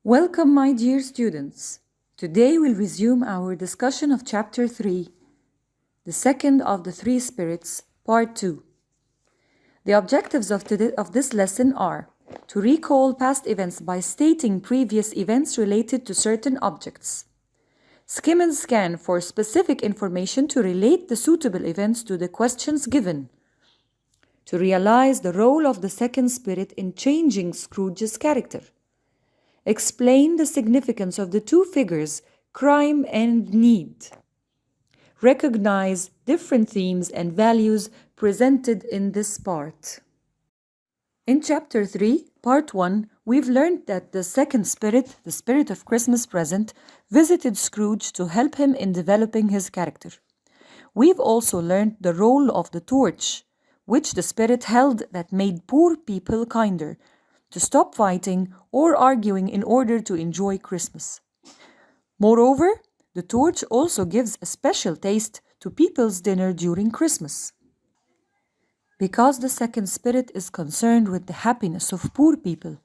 Welcome, my dear students. Today we'll resume our discussion of Chapter 3, the second of the three spirits, Part 2. The objectives of this lesson are to recall past events by stating previous events related to certain objects, skim and scan for specific information to relate the suitable events to the questions given, to realize the role of the second spirit in changing Scrooge's character, explain the significance of the two figures, crime and need. Recognize different themes and values presented in this part. In Chapter 3, Part 1, we've learned that the second spirit, the spirit of Christmas present, visited Scrooge to help him in developing his character. We've also learned the role of the torch, which the spirit held that made poor people kinder, to stop fighting or arguing in order to enjoy Christmas. Moreover, the torch also gives a special taste to people's dinner during Christmas. Because the second spirit is concerned with the happiness of poor people,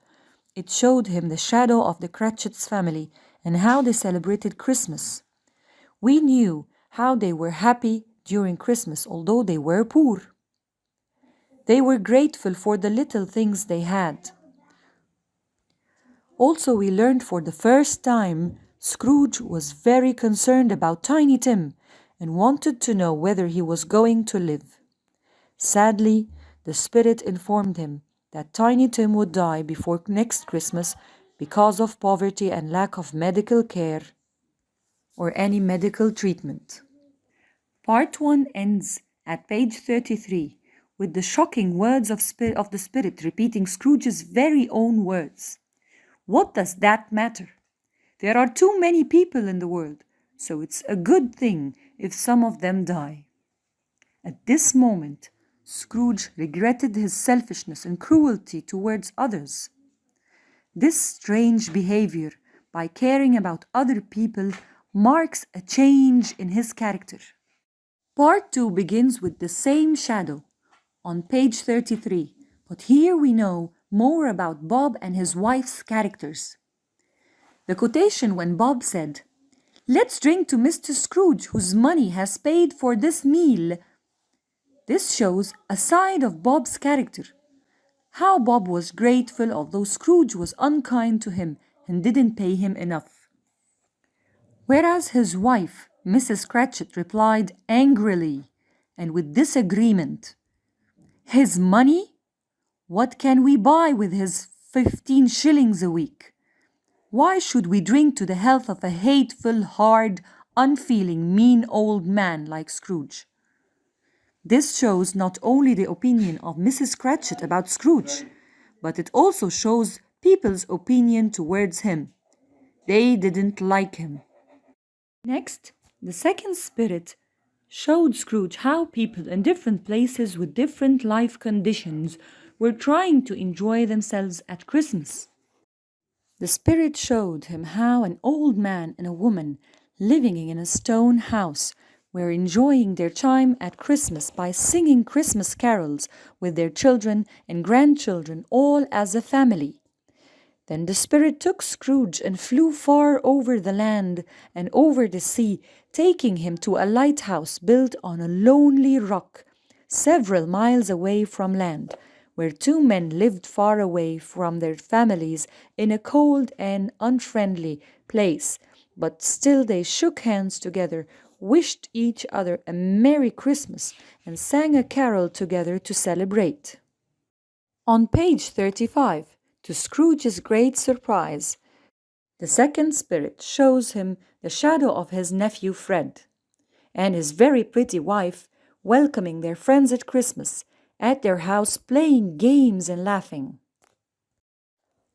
it showed him the shadow of the Cratchit's family and how they celebrated Christmas. We knew how they were happy during Christmas, although they were poor. They were grateful for the little things they had. Also, we learned for the first time Scrooge was very concerned about Tiny Tim and wanted to know whether he was going to live. Sadly, the spirit informed him that Tiny Tim would die before next Christmas because of poverty and lack of medical care or any medical treatment. Part 1 ends at page 33 with the shocking words of the spirit repeating Scrooge's very own words. What does that matter? There are too many people in the world, so it's a good thing if some of them die. At this moment, Scrooge regretted his selfishness and cruelty towards others. This strange behavior, by caring about other people, marks a change in his character. Part 2 begins with the same shadow, on page 33, but here we know more about Bob and his wife's characters. The quotation when Bob said, "Let's drink to Mr. Scrooge, whose money has paid for this meal." This shows a side of Bob's character. How Bob was grateful although Scrooge was unkind to him and didn't pay him enough. Whereas his wife, Mrs. Cratchit, replied angrily and with disagreement, "His money? What can we buy with his 15 shillings a week? Why should we drink to the health of a hateful, hard, unfeeling, mean old man like Scrooge?" This shows not only the opinion of Mrs. Cratchit about Scrooge, but it also shows people's opinion towards him. They didn't like him. Next, the second spirit showed Scrooge how people in different places with different life conditions were trying to enjoy themselves at Christmas. The spirit showed him how an old man and a woman living in a stone house were enjoying their time at Christmas by singing Christmas carols with their children and grandchildren, all as a family. Then the spirit took Scrooge and flew far over the land and over the sea, taking him to a lighthouse built on a lonely rock, several miles away from land, where two men lived far away from their families in a cold and unfriendly place, but still they shook hands together, wished each other a Merry Christmas, and sang a carol together to celebrate. On page 35, to Scrooge's great surprise, the second spirit shows him the shadow of his nephew Fred and his very pretty wife welcoming their friends at Christmas, at their house playing games and laughing.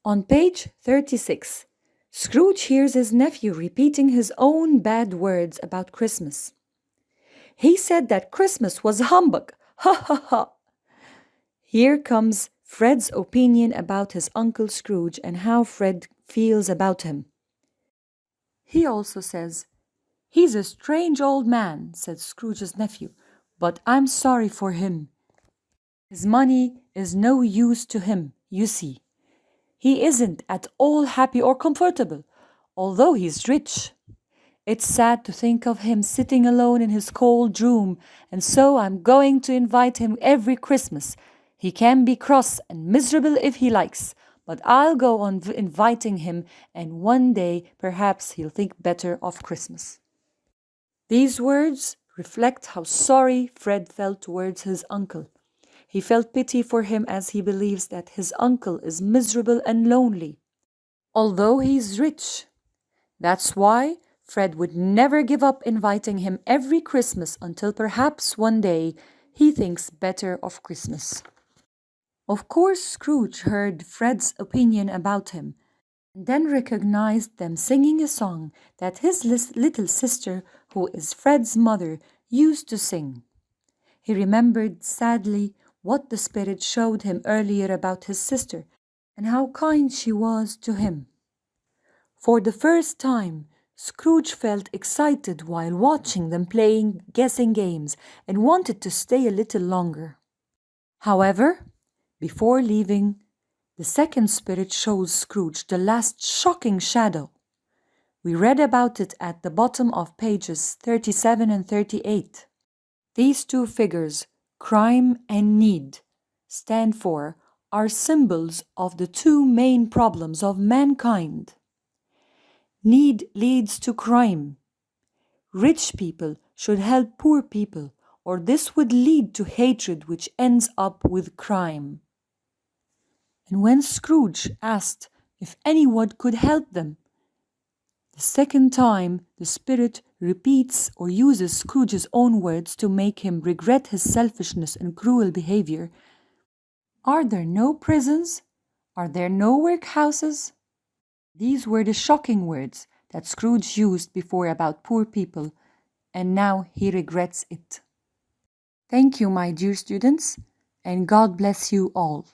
On page 36, Scrooge hears his nephew repeating his own bad words about Christmas. He said that Christmas was humbug, ha ha ha. Here comes Fred's opinion about his Uncle Scrooge and how Fred feels about him. He also says, "He's a strange old man," said Scrooge's nephew, "but I'm sorry for him. His money is no use to him, you see. He isn't at all happy or comfortable, although he's rich. It's sad to think of him sitting alone in his cold room, and so I'm going to invite him every Christmas. He can be cross and miserable if he likes, but I'll go on inviting him, and one day perhaps he'll think better of Christmas." These words reflect how sorry Fred felt towards his uncle. He felt pity for him as he believes that his uncle is miserable and lonely, although he's rich. That's why Fred would never give up inviting him every Christmas until perhaps one day he thinks better of Christmas. Of course, Scrooge heard Fred's opinion about him, and then recognized them singing a song that his little sister, who is Fred's mother, used to sing. He remembered sadly what the Spirit showed him earlier about his sister and how kind she was to him. For the first time, Scrooge felt excited while watching them playing guessing games and wanted to stay a little longer. However, before leaving, the second spirit shows Scrooge the last shocking shadow. We read about it at the bottom of pages 37 and 38. These two figures, crime and need, stand for, are symbols of the two main problems of mankind. Need leads to crime. Rich people should help poor people, or this would lead to hatred which ends up with crime. And when Scrooge asked if anyone could help them, the second time the spirit repeats or uses Scrooge's own words to make him regret his selfishness and cruel behavior. Are there no prisons? Are there no workhouses? These were the shocking words that Scrooge used before about poor people, and now he regrets it. Thank you, my dear students, and God bless you all.